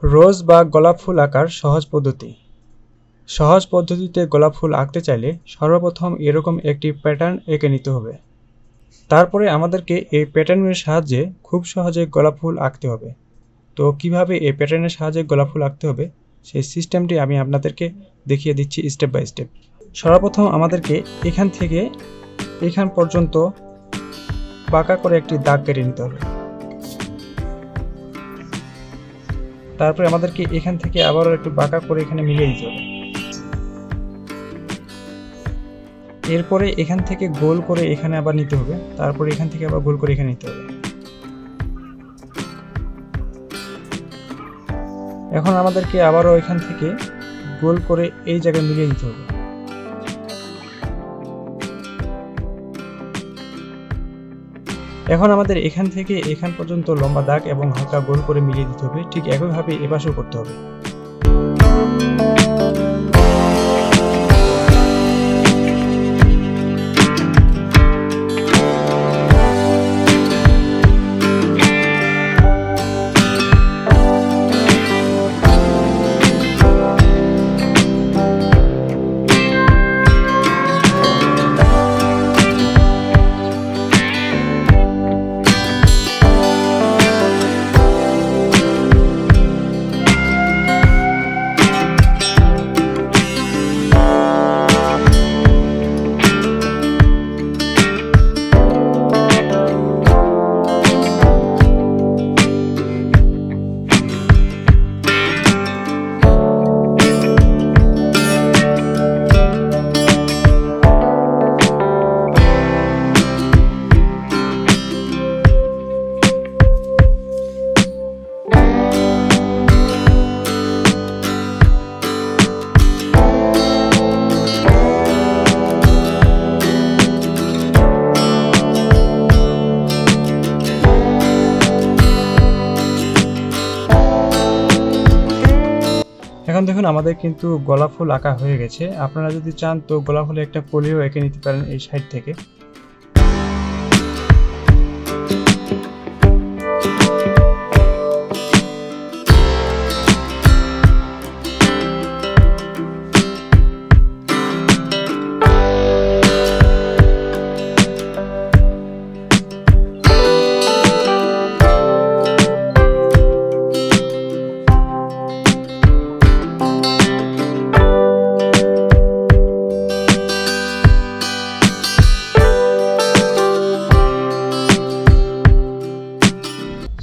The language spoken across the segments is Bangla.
রোজ বা গোলাপ ফুল আঁকার সহজ পদ্ধতি। সহজ পদ্ধতিতে গোলাপ ফুল আঁকতে চাইলে সর্বপ্রথম এরকম একটি প্যাটার্ন এঁকে নিতে হবে। তারপরে আমাদেরকে এই প্যাটার্নের সাহায্যে খুব সহজে গোলাপ ফুল আঁকতে হবে। তো কিভাবে এই প্যাটার্নের সাহায্যে গোলাপ ফুল আঁকতে হবে সেই সিস্টেমটি আমি আপনাদেরকে দেখিয়ে দিচ্ছি স্টেপ বাই স্টেপ। সর্বপ্রথম আমাদেরকে এখান থেকে এখান পর্যন্ত বাঁকা করে একটি দাগ কেটে নিতে হবে। তারপরে আমাদেরকে এখান থেকে আবারও একটু বাঁকা করে এখানে মিলিয়ে দিতে হবে। এরপরে এখান থেকে গোল করে এখানে আবার নিতে হবে। তারপরে এখান থেকে আবার গোল করে এখানে নিতে হবে। এখন আমাদেরকে আবারও এখান থেকে গোল করে এই জায়গায় মিলিয়ে দিতে হবে। এখন আমাদের এখান থেকে এখান পর্যন্ত লম্বা দাগ এবং হালকা গোল করে মিলিয়ে দিতে হবে। ঠিক একইভাবে এপাশেও করতে হবে। এখন দেখুন আমাদের কিন্তু গোলাপ ফুল আঁকা হয়ে গেছে। আপনারা যদি চান তো গোলাপ ফুলে একটা কলিও এঁকে নিতে পারেন এই সাইড থেকে।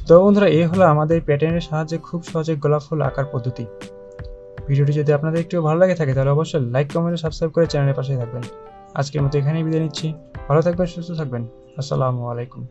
তো বন্ধুরা, এই হলো আমাদের প্যাটার্নের সাহায্যে খুব সহজে গোলাপ ফুল আঁকার পদ্ধতি। ভিডিওটি যদি আপনাদের একটু ভালো লাগে থাকে তাহলে অবশ্যই লাইক, কমেন্ট, সাবস্ক্রাইব করে চ্যানেলের পাশে থাকবেন। আজকের মতো এখানেই বিদায় নিচ্ছি। ভালো থাকবেন, সুস্থ থাকবেন। আসসালামু আলাইকুম।